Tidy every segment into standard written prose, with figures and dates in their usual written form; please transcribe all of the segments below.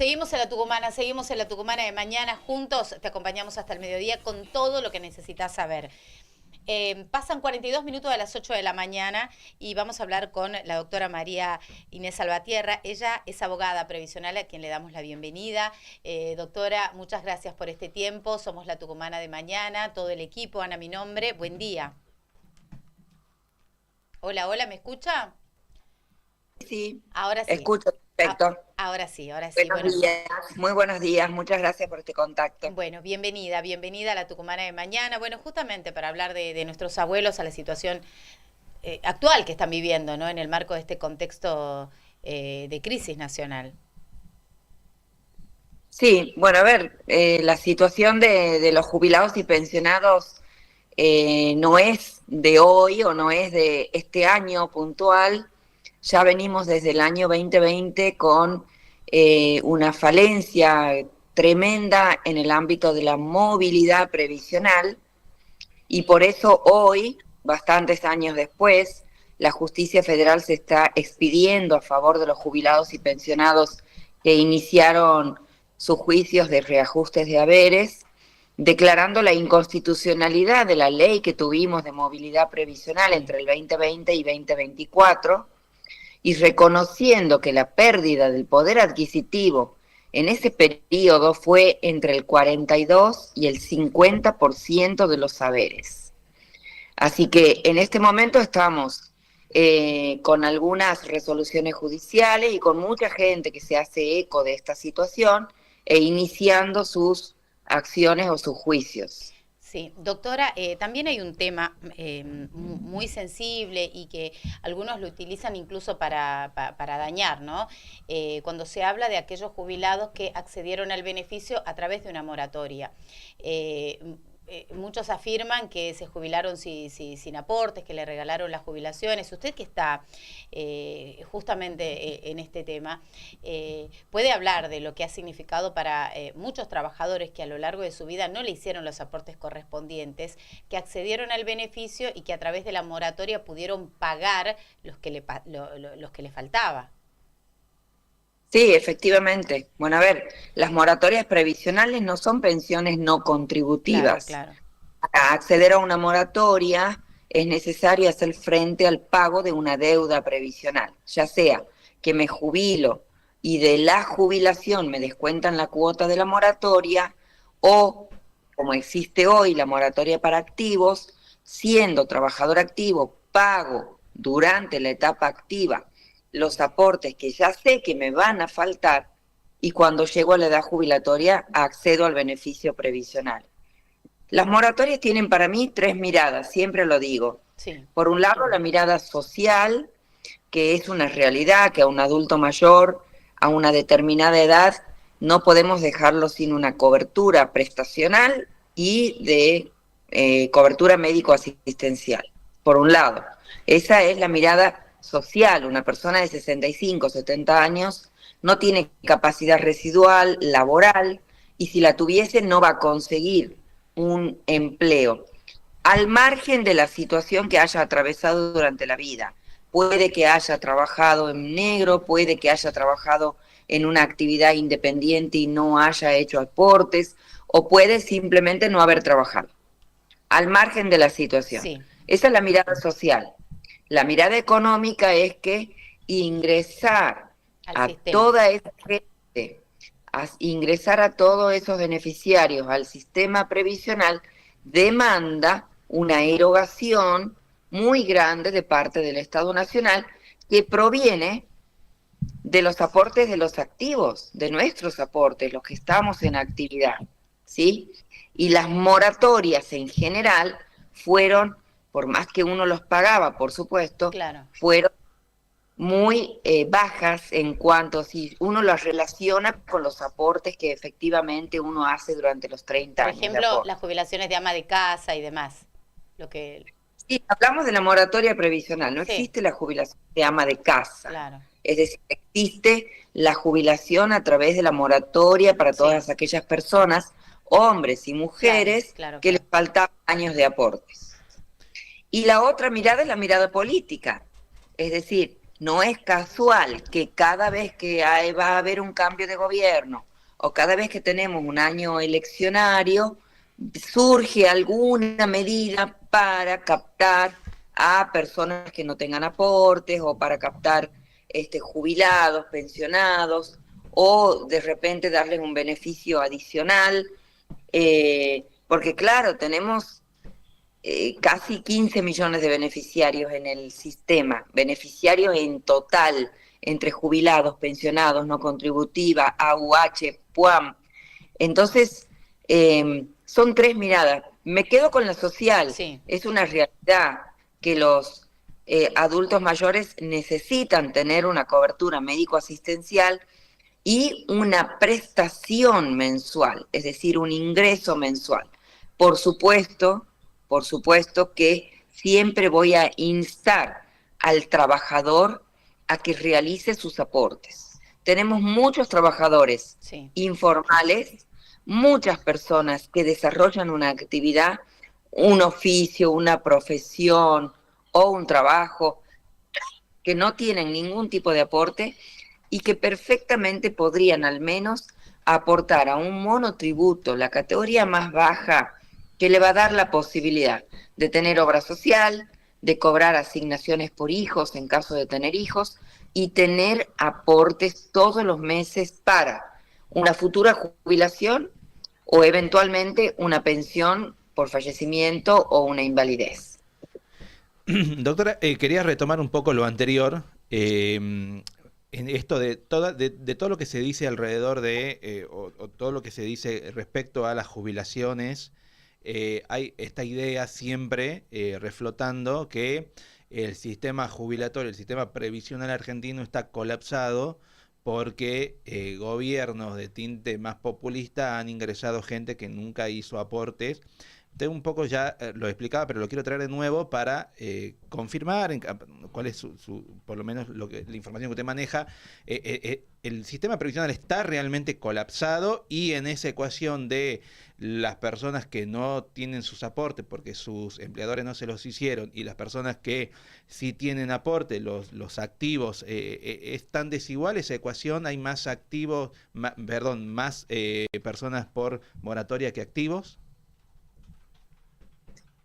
seguimos en la Tucumana de mañana, juntos te acompañamos hasta el mediodía con todo lo que necesitas saber. Pasan 42 minutos de las 8 de la mañana y vamos a hablar con la doctora María Inés Salvatierra. Ella es abogada previsional a quien le damos la bienvenida. Doctora, muchas gracias por este tiempo. Somos la Tucumana de mañana, todo el equipo, Ana mi nombre. Buen día. Hola, hola, ¿me escucha? Sí, Ahora sí. escucho perfecto. Ahora sí, ahora sí. Buenos Bueno, días, muy buenos días, muchas gracias por este contacto. bueno, bienvenida a la Tucumana de mañana. Bueno, justamente para hablar de nuestros abuelos, a la situación actual que están viviendo, ¿no? En el marco de este contexto de crisis nacional. Sí, bueno, a ver, la situación de los jubilados y pensionados no es de hoy o no es de este año puntual. Ya venimos desde el año 2020 con una falencia tremenda en el ámbito de la movilidad previsional. Y por eso hoy, bastantes años después, la justicia federal se está expidiendo a favor de los jubilados y pensionados que iniciaron sus juicios de reajustes de haberes, declarando la inconstitucionalidad de la ley que tuvimos de movilidad previsional Sí. entre el 2020 y 2024 y reconociendo que la pérdida del poder adquisitivo en ese periodo fue entre el 42 y el 50% de los saberes. Así que en este momento estamos con algunas resoluciones judiciales y con mucha gente que se hace eco de esta situación e iniciando sus acciones o sus juicios. Sí, doctora, también hay un tema muy sensible y que algunos lo utilizan incluso para dañar, ¿no? Cuando se habla de aquellos jubilados que accedieron al beneficio a través de una moratoria. Muchos afirman que se jubilaron sin aportes, que le regalaron las jubilaciones. Usted que está justamente en este tema, puede hablar de lo que ha significado para muchos trabajadores que a lo largo de su vida no le hicieron los aportes correspondientes, que accedieron al beneficio y que a través de la moratoria pudieron pagar los que los que le faltaba. Sí, efectivamente. Bueno, a ver, las moratorias previsionales no son pensiones no Claro, contributivas. claro. Para acceder a una moratoria es necesario hacer frente al pago de una deuda previsional, ya sea que me jubilo y de la jubilación me descuentan la cuota de la moratoria o, como existe hoy, la moratoria para activos, siendo trabajador activo, pago durante la etapa activa los aportes que ya sé que me van a faltar y cuando llego a la edad jubilatoria accedo al beneficio previsional. Las moratorias tienen para mí tres miradas, siempre lo digo. Sí. Por un lado, la mirada social, que es una realidad que a un adulto mayor, a una determinada edad, no podemos dejarlo sin una cobertura prestacional y de cobertura médico-asistencial. Por un lado, esa es la mirada social. Una persona de 65, 70 años no tiene capacidad residual, laboral, y si la tuviese no va a conseguir un empleo, al margen de la situación que haya atravesado durante la vida. Puede que haya trabajado en negro, puede que haya trabajado en una actividad independiente y no haya hecho aportes, o puede simplemente no haber trabajado, al margen de la situación. Sí. Esa es la mirada social. La mirada económica es que ingresar Al a sistema. toda esa gente, a ingresar a todos esos beneficiarios al sistema previsional, demanda una erogación muy grande de parte del Estado Nacional que proviene de los aportes de los activos, de nuestros aportes, los que estamos en actividad, ¿sí? Y las moratorias en general fueron, por más que uno los pagaba, por supuesto, Claro. fueron muy bajas en cuanto si uno las relaciona con los aportes que efectivamente uno hace durante los 30 Por años de ejemplo, aporte. las jubilaciones de ama de casa y demás. Lo que. Sí, hablamos de la moratoria previsional, no Sí, existe la jubilación de ama de casa. claro. Es decir, existe la jubilación a través de la moratoria para Sí, todas aquellas personas, hombres y claro, mujeres, claro, que les claro. faltaban años de aportes. Y la otra mirada es la mirada política. Es decir, No es casual que cada vez que va a haber un cambio de gobierno o cada vez que tenemos un año eleccionario, surge alguna medida para captar a personas que no tengan aportes o para captar jubilados, pensionados o de repente darles un beneficio adicional. Porque claro, tenemos casi 15 millones de beneficiarios en el sistema, beneficiarios en total, entre jubilados, pensionados, no contributiva, AUH, PUAM. Entonces, son tres miradas. Me quedo con la social. Sí. Es una realidad que los adultos mayores necesitan tener una cobertura médico-asistencial y una prestación mensual, es decir, un ingreso mensual. Por supuesto, por supuesto que siempre voy a instar al trabajador a que realice sus aportes. Tenemos muchos trabajadores Sí. informales, muchas personas que desarrollan una actividad, un oficio, una profesión o un trabajo que no tienen ningún tipo de aporte y que perfectamente podrían al menos aportar a un monotributo, la categoría más baja, que le va a dar la posibilidad de tener obra social, de cobrar asignaciones por hijos en caso de tener hijos y tener aportes todos los meses para una futura jubilación o eventualmente una pensión por fallecimiento o una invalidez. Doctora, quería retomar un poco lo anterior, en esto de todo lo que se dice alrededor o todo lo que se dice respecto a las jubilaciones. Hay esta idea siempre reflotando que el sistema jubilatorio, el sistema previsional argentino está colapsado porque gobiernos de tinte más populista han ingresado gente que nunca hizo aportes. Usted un poco ya lo explicaba, pero lo quiero traer de nuevo para confirmar cuál es por lo menos la información que usted maneja. El sistema previsional está realmente colapsado y en esa ecuación de las personas que no tienen sus aportes porque sus empleadores no se los hicieron y las personas que sí tienen aporte, los activos, ¿es tan desigual esa ecuación? ¿Hay más activos, más personas por moratoria que activos?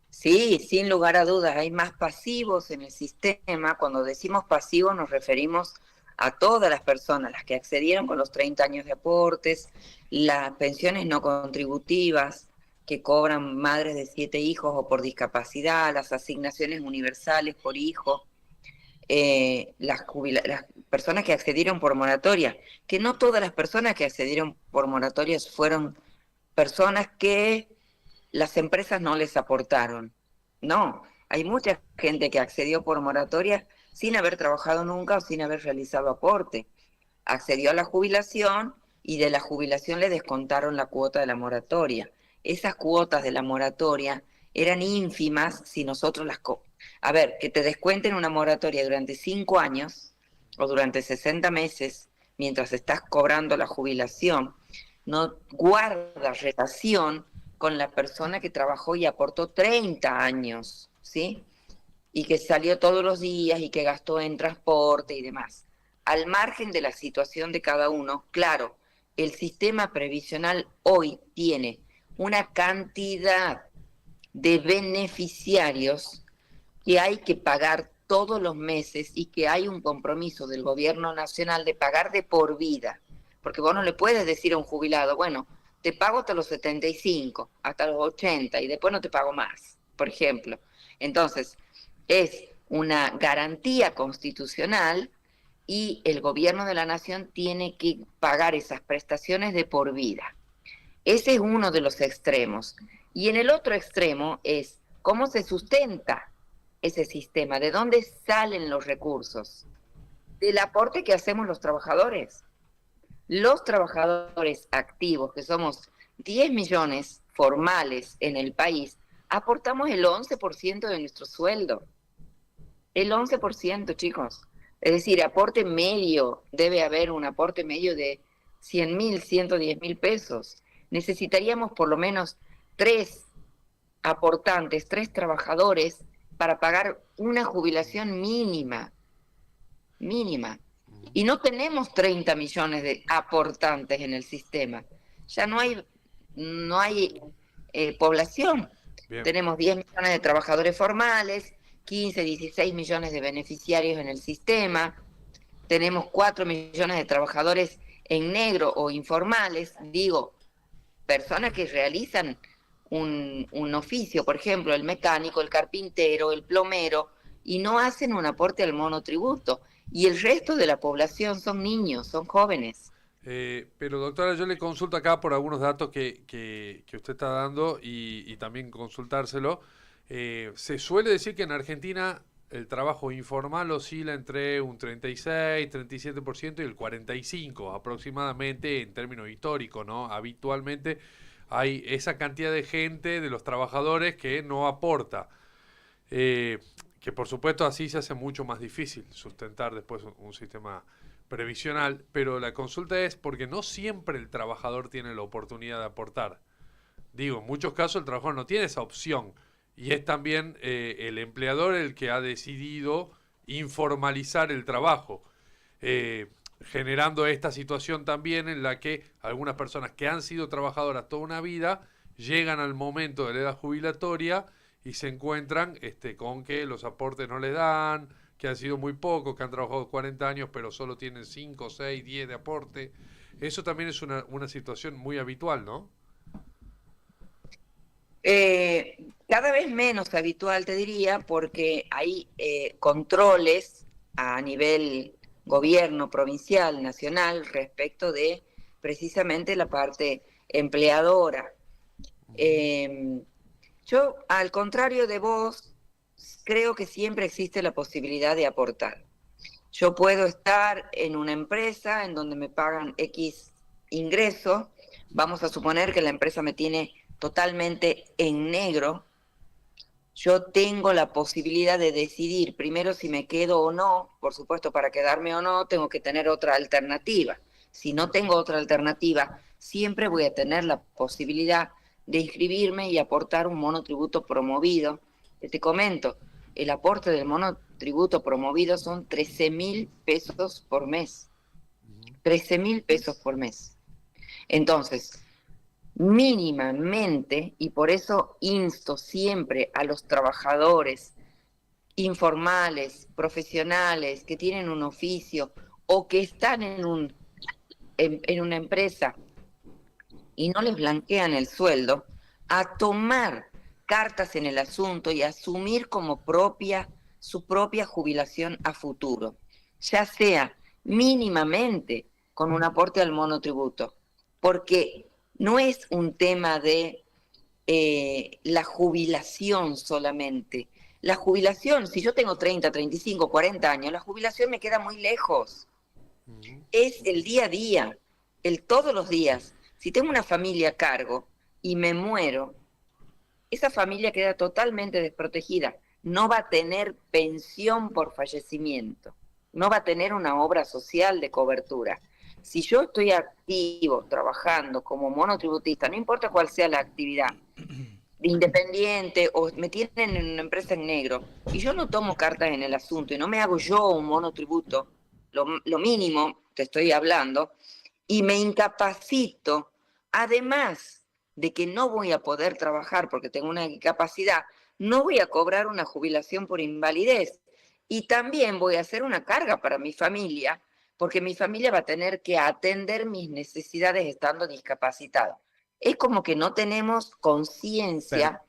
Sí, sin lugar a dudas, hay más pasivos en el sistema. Cuando decimos pasivos nos referimos a todas las personas, las que accedieron con los 30 años de aportes, las pensiones no contributivas que cobran madres de 7 hijos o por discapacidad, las asignaciones universales por hijo, las personas que accedieron por moratoria, que no todas las personas que accedieron por moratorias fueron personas que las empresas no les aportaron. No, hay mucha gente que accedió por moratoria sin haber trabajado nunca o sin haber realizado aporte. Accedió a la jubilación y de la jubilación le descontaron la cuota de la moratoria. Esas cuotas de la moratoria eran ínfimas si nosotros A ver, que te descuenten una moratoria durante 5 años o durante 60 meses mientras estás cobrando la jubilación, no guarda relación con la persona que trabajó y aportó 30 años, ¿sí? Y que salió todos los días y que gastó en transporte y demás. Al margen de la situación de cada uno, claro, el sistema previsional hoy tiene una cantidad de beneficiarios que hay que pagar todos los meses y que hay un compromiso del gobierno nacional de pagar de por vida. Porque vos no le puedes decir a un jubilado, bueno, te pago hasta los 75, hasta los 80 y después no te pago más, por ejemplo. Entonces, es una garantía constitucional y el gobierno de la nación tiene que pagar esas prestaciones de por vida. Ese es uno de los extremos. Y en el otro extremo es cómo se sustenta ese sistema, de dónde salen los recursos, del aporte que hacemos los trabajadores. Los trabajadores activos, que somos 10 millones formales en el país, aportamos el 11% de nuestro sueldo. El 11%, chicos. Es decir, aporte medio, debe haber un aporte medio de 100.000, 110.000 pesos. Necesitaríamos por lo menos 3 aportantes, 3 trabajadores para pagar una jubilación mínima. mínima. Y no tenemos 30 millones de aportantes en el sistema. Ya no hay población. Bien. Tenemos 10 millones de trabajadores formales, 15, 16 millones de beneficiarios en el sistema. Tenemos 4 millones de trabajadores en negro o informales. Digo, personas que realizan un oficio, por ejemplo, el mecánico, el carpintero, el plomero, y no hacen un aporte al monotributo. Y el resto de la población son niños, son jóvenes. Pero doctora, yo le consulto acá por algunos datos que usted está dando y también consultárselo. Se suele decir que en Argentina el trabajo informal oscila entre un 36, 37% y el 45% aproximadamente en términos históricos, ¿no? Habitualmente hay esa cantidad de gente, de los trabajadores, que no aporta. Que por supuesto así se hace mucho más difícil sustentar después un sistema previsional, pero la consulta es porque no siempre el trabajador tiene la oportunidad de aportar. Digo, en muchos casos el trabajador no tiene esa opción y es también el empleador el que ha decidido informalizar el trabajo, generando esta situación también en la que algunas personas que han sido trabajadoras toda una vida llegan al momento de la edad jubilatoria y se encuentran con que los aportes no les dan, que han sido muy pocos, que han trabajado 40 años pero solo tienen 5, 6, 10 de aporte. Eso también es una situación muy habitual, ¿no? Cada vez menos habitual, te diría, porque hay controles a nivel gobierno provincial, nacional, respecto de precisamente la parte empleadora. Yo, al contrario de vos, creo que siempre existe la posibilidad de aportar. Yo puedo estar en una empresa en donde me pagan X ingreso, vamos a suponer que la empresa me tiene totalmente en negro. Yo tengo la posibilidad de decidir primero si me quedo o no. Por supuesto, para quedarme o no tengo que tener otra alternativa. Si no tengo otra alternativa, siempre voy a tener la posibilidad de inscribirme y aportar un monotributo promovido. Te comento, el aporte del monotributo promovido son 13.000 pesos por mes. 13.000 pesos por mes. Entonces, mínimamente, y por eso insto siempre a los trabajadores informales, profesionales, que tienen un oficio o que están en una empresa y no les blanquean el sueldo, a tomar cartas en el asunto y asumir como su propia jubilación a futuro, ya sea mínimamente con un aporte al monotributo, porque no es un tema de la jubilación solamente. La jubilación, si yo tengo 30, 35, 40 años, la jubilación me queda muy lejos. Es el día a día, el todos los días. Si tengo una familia a cargo y me muero, esa familia queda totalmente desprotegida. No va a tener pensión por fallecimiento, no va a tener una obra social de cobertura. Si yo estoy activo, trabajando como monotributista, no importa cuál sea la actividad, independiente o me tienen en una empresa en negro, y yo no tomo cartas en el asunto y no me hago yo un monotributo, lo mínimo te estoy hablando, y me incapacito, además de que no voy a poder trabajar porque tengo una incapacidad, no voy a cobrar una jubilación por invalidez, y también voy a hacer una carga para mi familia, porque mi familia va a tener que atender mis necesidades estando discapacitado. Es como que no tenemos conciencia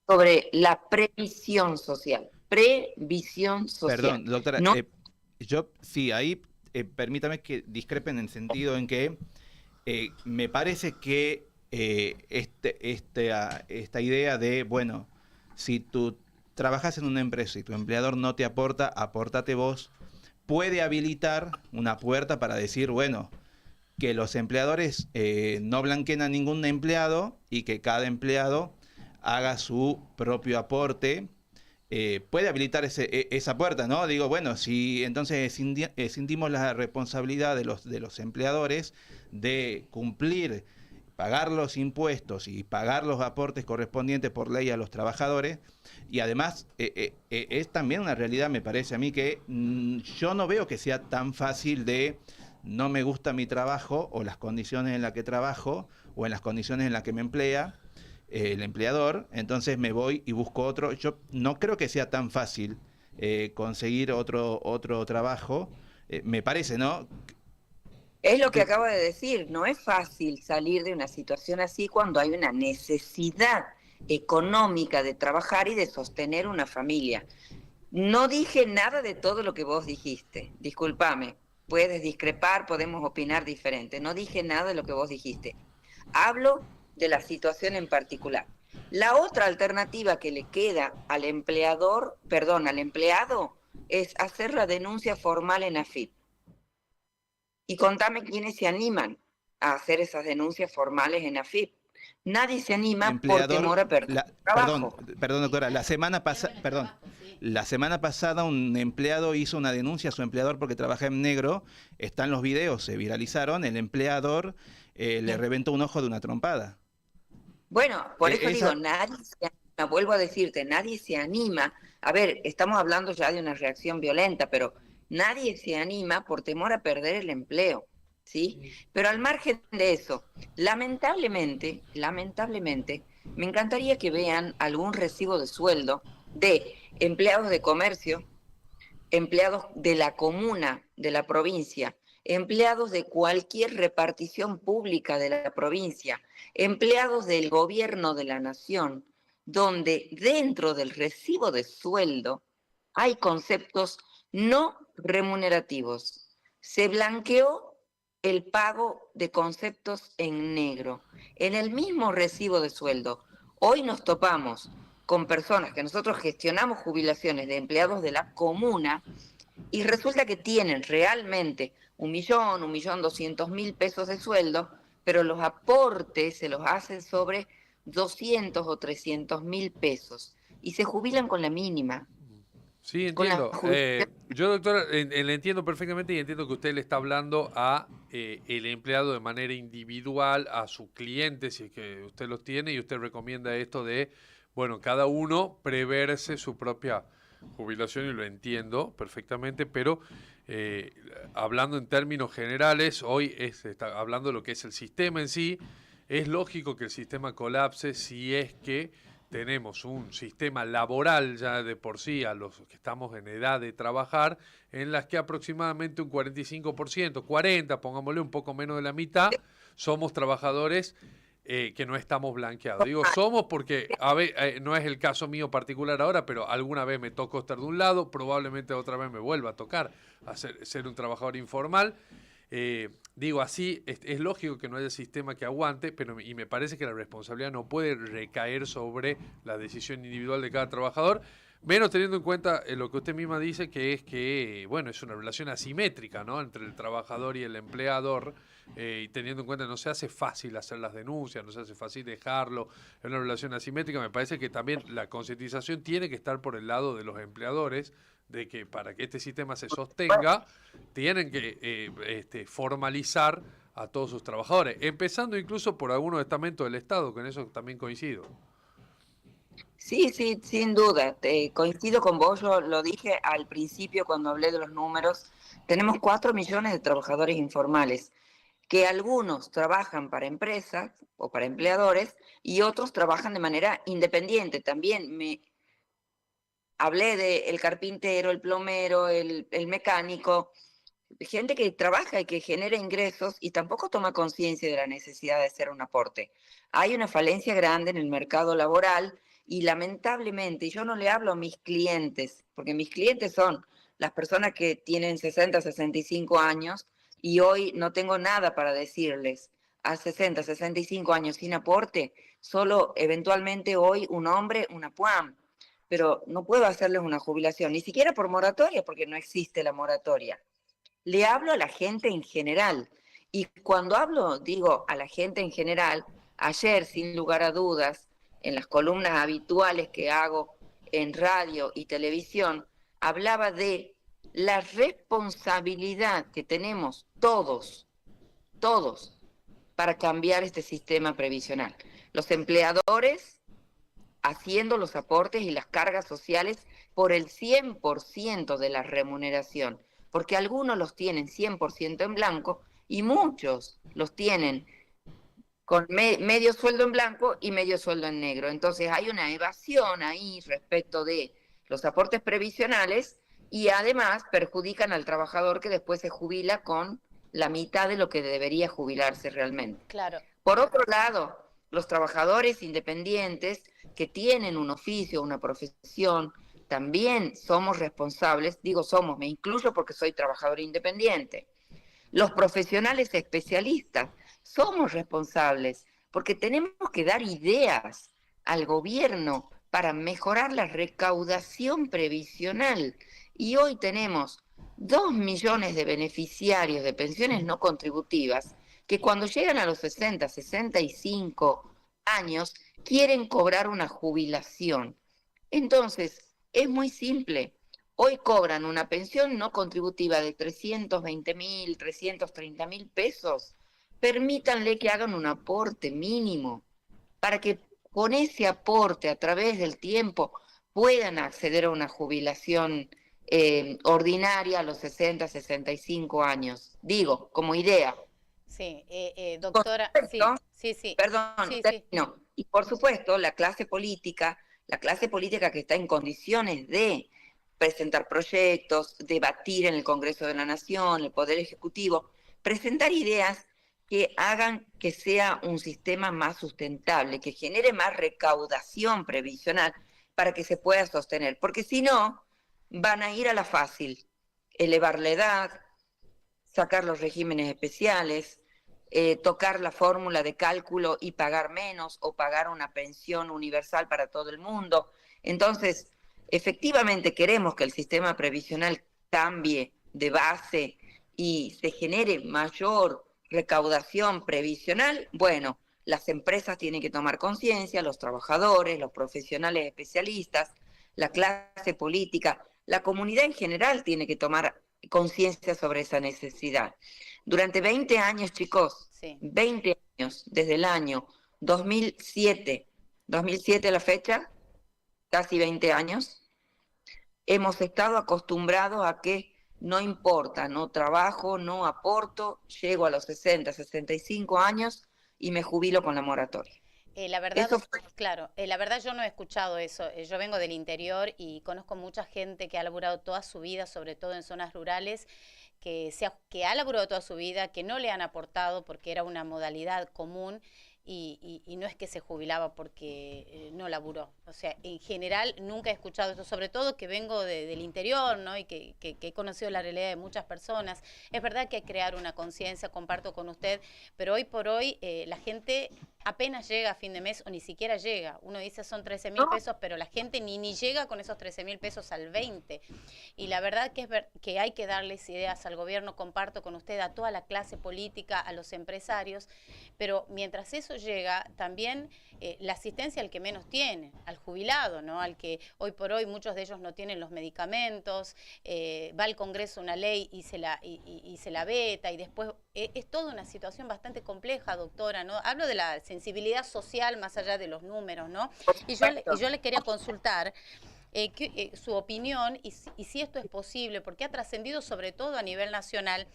sobre la previsión social. Previsión social. Perdón, doctora, no, yo sí, ahí permítame que discrepen en el sentido en que me parece que esta idea de, bueno, si tú trabajas en una empresa y tu empleador no te aporta, apórtate vos, puede habilitar una puerta para decir, bueno, que los empleadores no blanqueen a ningún empleado y que cada empleado haga su propio aporte. Puede habilitar esa puerta, ¿no? Digo, bueno, si entonces escindimos la responsabilidad de los empleadores de cumplir pagar los impuestos y pagar los aportes correspondientes por ley a los trabajadores. Y además es también una realidad, me parece a mí, que yo no veo que sea tan fácil de no me gusta mi trabajo o las condiciones en las que trabajo o en las condiciones en las que me emplea el empleador, entonces me voy y busco otro. Yo no creo que sea tan fácil conseguir otro trabajo, me parece, ¿no? Es lo que acabo de decir, no es fácil salir de una situación así cuando hay una necesidad económica de trabajar y de sostener una familia. No dije nada de todo lo que vos dijiste, discúlpame, puedes discrepar, podemos opinar diferente, no dije nada de lo que vos dijiste. Hablo de la situación en particular. La otra alternativa que le queda al empleado, es hacer la denuncia formal en AFIP. Y contame quiénes se animan a hacer esas denuncias formales en AFIP. Nadie se anima por temor a perder trabajo. Perdón, doctora, la semana pasada un empleado hizo una denuncia a su empleador porque trabaja en negro, están los videos, se viralizaron, el empleador le reventó un ojo de una trompada. Bueno, por eso digo, nadie se anima, vuelvo a decirte, nadie se anima. A ver, estamos hablando ya de una reacción violenta, pero nadie se anima por temor a perder el empleo, ¿sí? Pero al margen de eso, lamentablemente, me encantaría que vean algún recibo de sueldo de empleados de comercio, empleados de la comuna, de la provincia, empleados de cualquier repartición pública de la provincia, empleados del gobierno de la nación, donde dentro del recibo de sueldo hay conceptos no remunerativos. Se blanqueó el pago de conceptos en negro. En el mismo recibo de sueldo, hoy nos topamos con personas que nosotros gestionamos jubilaciones de empleados de la comuna y resulta que tienen realmente 1.200.000 pesos de sueldo, pero los aportes se los hacen sobre 200 o 300.000 pesos y se jubilan con la mínima. Sí, entiendo. Yo, doctora, le entiendo perfectamente y entiendo que usted le está hablando a el empleado de manera individual, a su cliente, si es que usted los tiene, y usted recomienda esto de, bueno, cada uno preverse su propia jubilación, y lo entiendo perfectamente, pero hablando en términos generales, hoy está hablando de lo que es el sistema en sí. Es lógico que el sistema colapse si es que tenemos un sistema laboral ya de por sí a los que estamos en edad de trabajar, en las que aproximadamente un 45%, 40%, pongámosle un poco menos de la mitad, somos trabajadores que no estamos blanqueados. Digo somos porque no es el caso mío particular ahora, pero alguna vez me tocó estar de un lado, probablemente otra vez me vuelva a tocar ser un trabajador informal. Digo, así es lógico que no haya sistema que aguante, y me parece que la responsabilidad no puede recaer sobre la decisión individual de cada trabajador, menos teniendo en cuenta lo que usted misma dice, que es que, bueno, es una relación asimétrica, ¿no?, entre el trabajador y el empleador, y teniendo en cuenta que no se hace fácil hacer las denuncias, no se hace fácil dejarlo, es una relación asimétrica. Me parece que también la concientización tiene que estar por el lado de los empleadores, de que para que este sistema se sostenga, tienen que formalizar a todos sus trabajadores, empezando incluso por algunos estamentos del Estado, que en eso también coincido. Sí, sin duda, coincido con vos, yo lo dije al principio cuando hablé de los números, tenemos 4 millones de trabajadores informales, que algunos trabajan para empresas o para empleadores y otros trabajan de manera independiente. También hablé del carpintero, el plomero, el mecánico, gente que trabaja y que genera ingresos y tampoco toma conciencia de la necesidad de hacer un aporte. Hay una falencia grande en el mercado laboral y lamentablemente, yo no le hablo a mis clientes, porque mis clientes son las personas que tienen 60, 65 años y hoy no tengo nada para decirles. A 60, 65 años sin aporte, solo eventualmente hoy un hombre, una PUAM, pero no puedo hacerles una jubilación, ni siquiera por moratoria, porque no existe la moratoria. Le hablo a la gente en general, y cuando digo a la gente en general, ayer, sin lugar a dudas, en las columnas habituales que hago en radio y televisión, hablaba de la responsabilidad que tenemos todos, para cambiar este sistema previsional. Los empleadores haciendo los aportes y las cargas sociales por el 100% de la remuneración, porque algunos los tienen 100% en blanco y muchos los tienen con medio sueldo en blanco y medio sueldo en negro. Entonces hay una evasión ahí respecto de los aportes previsionales y además perjudican al trabajador que después se jubila con la mitad de lo que debería jubilarse realmente. Claro. Por otro lado, los trabajadores independientes que tienen un oficio, una profesión, también somos responsables, digo somos, me incluyo porque soy trabajador independiente. Los profesionales especialistas somos responsables porque tenemos que dar ideas al gobierno para mejorar la recaudación previsional. Y hoy tenemos 2 millones de beneficiarios de pensiones no contributivas que cuando llegan a los 60, 65 años quieren cobrar una jubilación. Entonces, es muy simple. Hoy cobran una pensión no contributiva de 320.000, 330.000 pesos. Permítanle que hagan un aporte mínimo para que con ese aporte a través del tiempo puedan acceder a una jubilación ordinaria a los 60, 65 años. Digo, como idea. Sí, doctora, sí, sí. Perdón, Sí, sí. no. Y por supuesto, la clase política que está en condiciones de presentar proyectos, debatir en el Congreso de la Nación, el Poder Ejecutivo, presentar ideas que hagan que sea un sistema más sustentable, que genere más recaudación previsional para que se pueda sostener. Porque si no, van a ir a la fácil, elevar la edad, sacar los regímenes especiales, tocar la fórmula de cálculo y pagar menos o pagar una pensión universal para todo el mundo. Entonces, efectivamente queremos que el sistema previsional cambie de base y se genere mayor recaudación previsional. Bueno, las empresas tienen que tomar conciencia, los trabajadores, los profesionales especialistas, la clase política, la comunidad en general tiene que tomar conciencia sobre esa necesidad. Durante 20 años, chicos, Sí. 20 años, desde el año 2007 a la fecha, casi 20 años, hemos estado acostumbrados a que no importa, no trabajo, no aporto, llego a los 60, 65 años y me jubilo con la moratoria. La verdad, Eso fue. claro, la verdad yo no he escuchado eso. Yo vengo del interior y conozco mucha gente que ha laburado toda su vida, sobre todo en zonas rurales, que ha laburado toda su vida, que no le han aportado porque era una modalidad común y no es que se jubilaba porque no laburó. O sea, en general nunca he escuchado eso, sobre todo que vengo del interior, ¿no? Y que he conocido la realidad de muchas personas. Es verdad que hay que crear una conciencia, comparto con usted, pero hoy por hoy la gente apenas llega a fin de mes o ni siquiera llega. Uno dice son 13.000 pesos, pero la gente ni llega con esos 13.000 pesos al 20. Y la verdad que que hay que darles ideas al gobierno, comparto con usted, a toda la clase política, a los empresarios, pero mientras eso llega, también la asistencia al que menos tiene, al jubilado, ¿no? Al que hoy por hoy muchos de ellos no tienen los medicamentos, va al Congreso una ley y se la veta y después es toda una situación bastante compleja, doctora, ¿no? Hablo de la sensibilidad social más allá de los números, ¿no? Y yo le quería consultar su opinión y si esto es posible, porque ha trascendido sobre todo a nivel nacional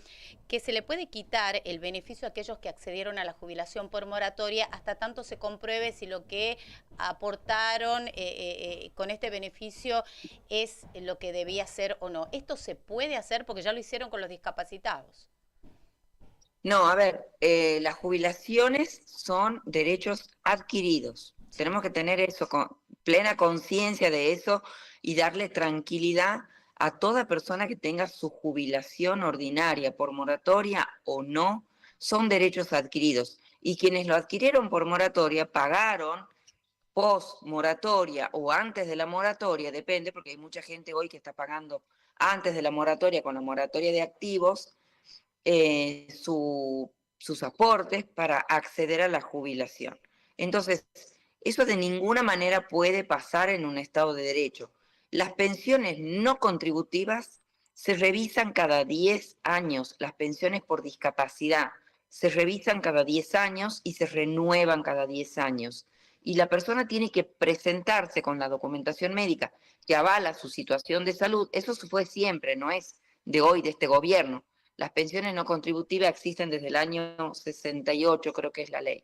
que se le puede quitar el beneficio a aquellos que accedieron a la jubilación por moratoria hasta tanto se compruebe si lo que aportaron con este beneficio es lo que debía ser o no. ¿Esto se puede hacer? Porque ya lo hicieron con los discapacitados. No, a ver, las jubilaciones son derechos adquiridos. Tenemos que tener eso, con plena conciencia de eso y darle tranquilidad a toda persona que tenga su jubilación ordinaria por moratoria o no, son derechos adquiridos. Y quienes lo adquirieron por moratoria pagaron post moratoria o antes de la moratoria, depende, porque hay mucha gente hoy que está pagando antes de la moratoria con la moratoria de activos, sus aportes para acceder a la jubilación. Entonces, eso de ninguna manera puede pasar en un Estado de Derecho. Las pensiones no contributivas se revisan cada 10 años, las pensiones por discapacidad se revisan cada 10 años y se renuevan cada 10 años. Y la persona tiene que presentarse con la documentación médica que avala su situación de salud. Eso fue siempre, no es de hoy, de este gobierno. Las pensiones no contributivas existen desde el año 68, creo que es la ley.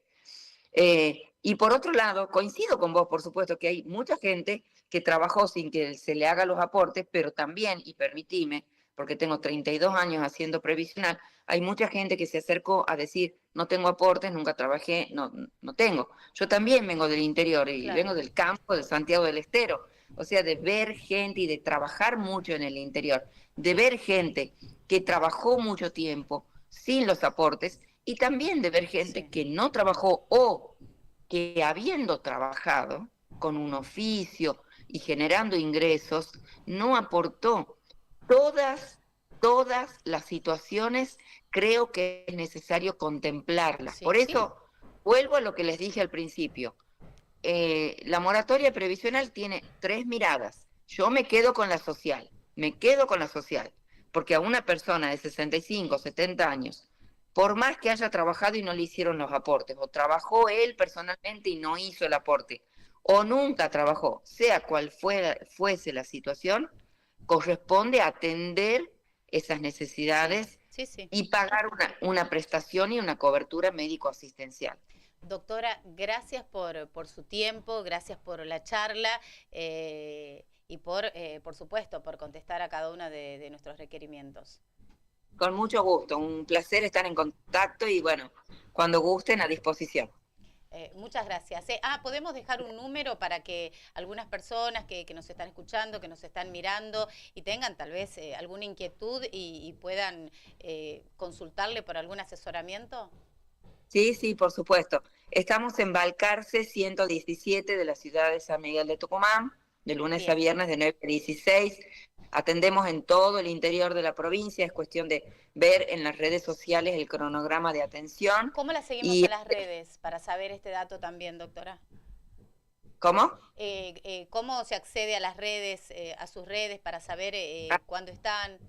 Y por otro lado, coincido con vos, por supuesto, que hay mucha gente que trabajó sin que se le haga los aportes, pero también, y permitime, porque tengo 32 años haciendo previsional, hay mucha gente que se acercó a decir, no tengo aportes, nunca trabajé, no tengo. Yo también vengo del interior y Claro. vengo del campo de Santiago del Estero, o sea, de ver gente y de trabajar mucho en el interior, de ver gente que trabajó mucho tiempo sin los aportes y también de ver gente Sí. que no trabajó o que habiendo trabajado con un oficio y generando ingresos, no aportó. Todas las situaciones creo que es necesario contemplarlas. Sí, Por sí. eso, vuelvo a lo que les dije al principio. La moratoria previsional tiene 3 miradas. Yo me quedo con la social, porque a una persona de 65, 70 años, por más que haya trabajado y no le hicieron los aportes, o trabajó él personalmente y no hizo el aporte, o nunca trabajó, sea cual fuese la situación, corresponde atender esas necesidades Sí. y pagar una prestación y una cobertura médico-asistencial. Doctora, gracias por su tiempo, gracias por la charla y por supuesto, por contestar a cada uno de nuestros requerimientos. Con mucho gusto, un placer estar en contacto y bueno, cuando gusten a disposición. Muchas gracias. ¿Podemos dejar un número para que algunas personas que nos están escuchando, que nos están mirando y tengan tal vez alguna inquietud y puedan consultarle por algún asesoramiento? Sí, por supuesto. Estamos en Balcarce 117 de la ciudad de San Miguel de Tucumán, de lunes a viernes de 9 a 16. Atendemos en todo el interior de la provincia, es cuestión de ver en las redes sociales el cronograma de atención. ¿Cómo la seguimos a las redes para saber este dato también, doctora? ¿Cómo? ¿Cómo se accede a las redes, a sus redes para saber cuándo están?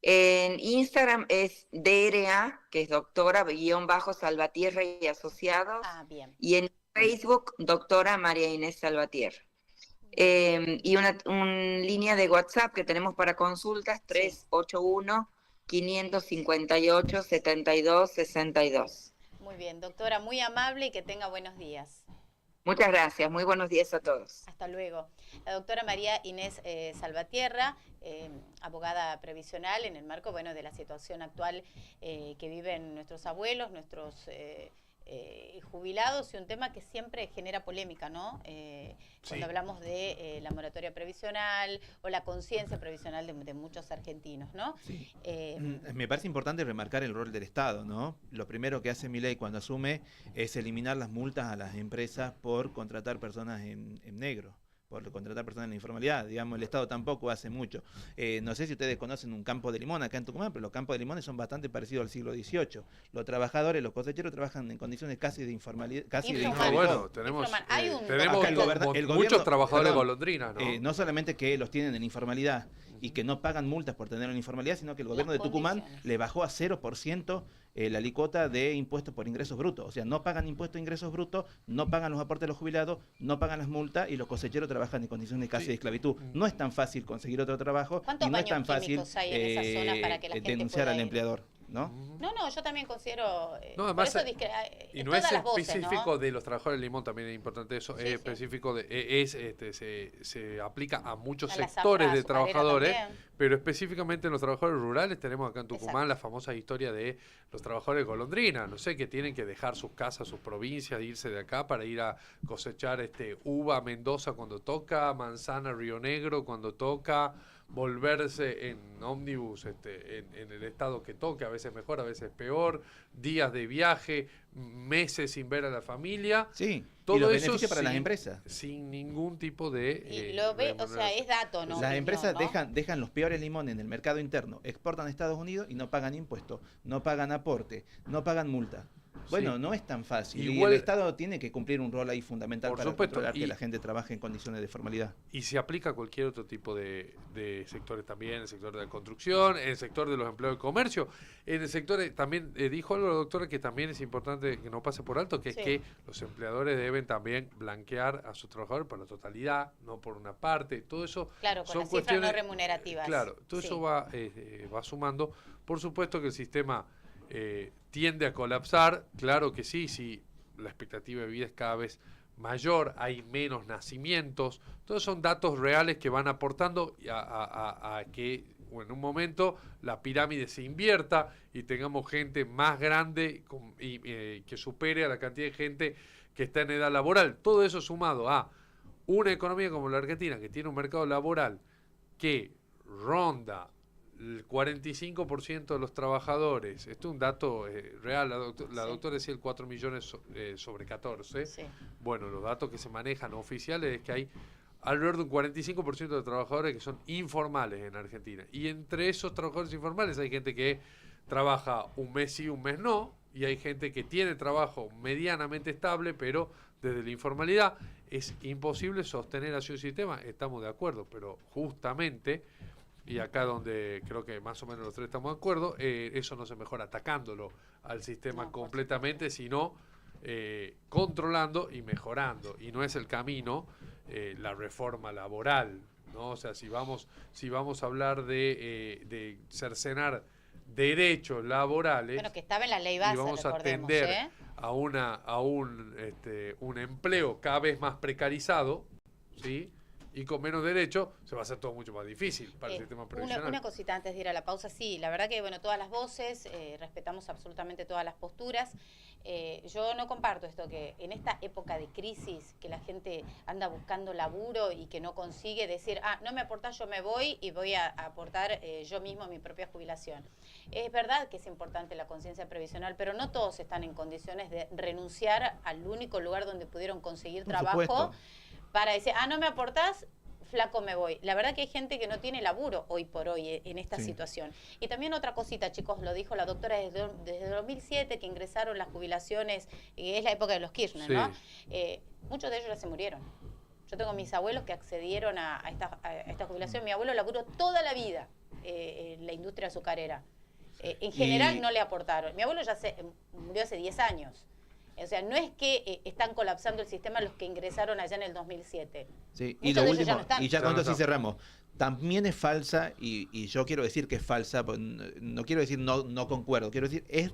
En Instagram es DRA, que es doctora-Salvatierra y asociados. Bien. Y en Facebook, doctora María Inés Salvatierra. Y una línea de WhatsApp que tenemos para consultas, 381-558-7262. Muy bien, doctora, muy amable y que tenga buenos días. Muchas gracias, muy buenos días a todos. Hasta luego. La doctora María Inés Salvatierra, abogada previsional en el marco de la situación actual que viven nuestros abuelos, nuestros jubilados, y un tema que siempre genera polémica, ¿no? Cuando hablamos de la moratoria previsional o la conciencia previsional de muchos argentinos, ¿no? Sí. Me parece importante remarcar el rol del Estado, ¿no? Lo primero que hace Milei cuando asume es eliminar las multas a las empresas por contratar personas en negro, por contratar personas en la informalidad. Digamos, el Estado tampoco hace mucho. No sé si ustedes conocen un campo de limón acá en Tucumán, pero los campos de limones son bastante parecidos al siglo XVIII. Los trabajadores, los cosecheros trabajan en condiciones casi de informalidad. Bueno, tenemos muchos trabajadores golondrinas, ¿no? No solamente que los tienen en informalidad y que no pagan multas por tener en informalidad, sino que el gobierno de Tucumán le bajó a 0% la alícuota de impuestos por ingresos brutos. O sea, no pagan impuestos de ingresos brutos, no pagan los aportes de los jubilados, no pagan las multas y los cosecheros trabajan en condiciones casi de esclavitud. No es tan fácil conseguir otro trabajo y no es tan fácil hay en esa zona para que la gente denunciar al empleador, ¿no? No, yo también considero... No, además, por eso y no es específico, ¿no? de los trabajadores del limón, también es importante eso, es específico se aplica a muchos sectores de trabajadores, pero específicamente en los trabajadores rurales tenemos acá en Tucumán la famosa historia de los trabajadores golondrina, no sé, que tienen que dejar sus casas, sus provincias, irse de acá para ir a cosechar uva a Mendoza cuando toca, manzana a Río Negro cuando toca, volverse en ómnibus en el estado que toque, a veces mejor, a veces peor, días de viaje, meses sin ver a la familia. Sí, todo y los eso beneficios para las empresas. Sin ningún tipo de... Y lo ve, o sea, es dato, ¿no? Las empresas dejan los peores limones en el mercado interno, exportan a Estados Unidos y no pagan impuestos, no pagan aporte, no pagan multa. Bueno, Sí. no es tan fácil. Igual- Y el Estado tiene que cumplir un rol ahí fundamental Por para supuesto, controlar y- que la gente trabaje en condiciones de formalidad. Y se aplica a cualquier otro tipo de sectores también, el sector de la construcción, el sector de los empleos de comercio, en el sector, también dijo algo la doctora que también es importante que no pase por alto, que Sí. es que los empleadores deben también blanquear a sus trabajadores por la totalidad, no por una parte, todo eso Claro, con son las cifras no remunerativas. Claro, todo Sí. eso va sumando. Por supuesto que el sistema tiende a colapsar, claro que sí, si la expectativa de vida es cada vez mayor, hay menos nacimientos, todos son datos reales que van aportando a que en un momento la pirámide se invierta y tengamos gente más grande y que supere a la cantidad de gente que está en edad laboral. Todo eso sumado a una economía como la Argentina, que tiene un mercado laboral que ronda el 45% de los trabajadores, esto es un dato real, la Sí. doctora decía el 4 millones sobre 14. Sí. Bueno, los datos que se manejan oficiales es que hay alrededor de un 45% de trabajadores que son informales en Argentina. Y entre esos trabajadores informales hay gente que trabaja un mes sí, un mes no, y hay gente que tiene trabajo medianamente estable, pero desde la informalidad es imposible sostener así un sistema, estamos de acuerdo, pero justamente, y acá donde creo que más o menos los tres estamos de acuerdo, eso no se mejora atacándolo al sistema No, por completamente, sino controlando y mejorando. Y no es el camino la reforma laboral, ¿no? O sea, si vamos a hablar de cercenar derechos laborales, Bueno, que estaba en la ley base, y vamos a recordemos, atender ¿eh? a un empleo cada vez más precarizado, ¿sí? Y con menos derechos, se va a hacer todo mucho más difícil para el sistema previsional. Una cosita antes de ir a la pausa, sí, la verdad que bueno, todas las voces, respetamos absolutamente todas las posturas. Yo no comparto esto que en esta época de crisis, que la gente anda buscando laburo y que no consigue decir, no me aportás, yo me voy y voy a aportar yo mismo mi propia jubilación. Es verdad que es importante la conciencia previsional, pero no todos están en condiciones de renunciar al único lugar donde pudieron conseguir Por trabajo. supuesto. Para decir, no me aportás, flaco me voy. La verdad que hay gente que no tiene laburo hoy por hoy en esta Sí. situación. Y también otra cosita, chicos, lo dijo la doctora desde 2007 que ingresaron las jubilaciones, y es la época de los Kirchner, Sí. ¿no? Muchos de ellos ya se murieron. Yo tengo mis abuelos que accedieron a esta jubilación. Mi abuelo laburó toda la vida en la industria azucarera. En general Y- no le aportaron. Mi abuelo ya murió hace 10 años. O sea, no es que están colapsando el sistema los que ingresaron allá en el 2007. Sí, Muchos y lo de ellos ya último, no están. y ya Ya con no esto sí están. cerramos. También es falsa, y yo quiero decir que es falsa, pues, no quiero decir no concuerdo, quiero decir, es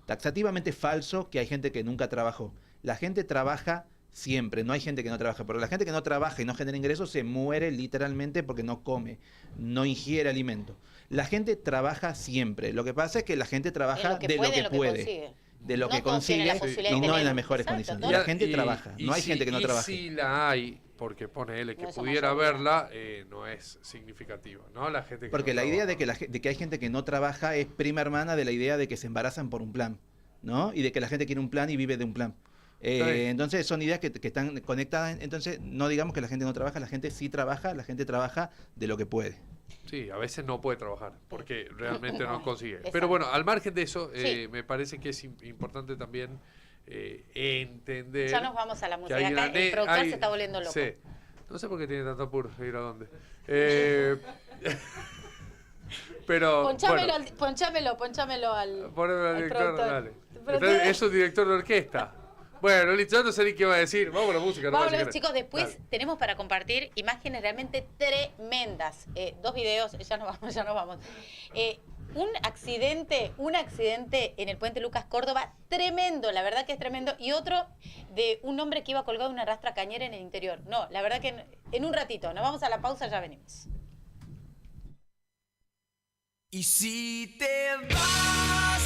taxativamente falso que hay gente que nunca trabajó. La gente trabaja siempre, no hay gente que no trabaja, pero la gente que no trabaja y no genera ingresos se muere literalmente porque no come, no ingiere alimento. La gente trabaja siempre, lo que pasa es que la gente trabaja En de lo que puede. consigue. De lo No que todos tienen la consigue posibilidad y de no en tener- las mejores Exacto, condiciones. todos- La gente trabaja, no hay gente que no trabaje. Si la hay, porque ponele que No es la pudiera mayoría. verla, no es significativa, ¿no? La gente que Porque no la idea trabaja. de que hay gente que no trabaja es prima hermana de la idea de que se embarazan por un plan, ¿no? Y de que la gente quiere un plan y vive de un plan. Está bien. Entonces son ideas que están conectadas. Entonces no digamos que la gente no trabaja, la gente sí trabaja, la gente trabaja de lo que puede. Sí, a veces no puede trabajar, porque realmente no No, consigue. exacto. Pero bueno, al margen de eso, Sí. me parece que es importante también entender... Ya nos vamos a la que música. hay Acá una el productor se está volviendo loco. Sí. No sé por qué tiene tanto apuro de ir a dónde. Pero Ponchámelo, bueno, ponchámelo al poneme al al director, productor. dale. Pero Entonces, qué- es un director de orquesta. Bueno, listo, yo no sé ni qué va a decir. Vamos a la música. no Vamos, va a decir chicos, nada. después Dale. tenemos para compartir imágenes realmente tremendas. 2 videos, ya nos vamos. Un accidente en el puente Lucas Córdoba, tremendo, la verdad que es tremendo. Y otro de un hombre que iba colgado en una rastra cañera en el interior. No, la verdad que en un ratito, nos vamos a la pausa, ya venimos. Y si te vas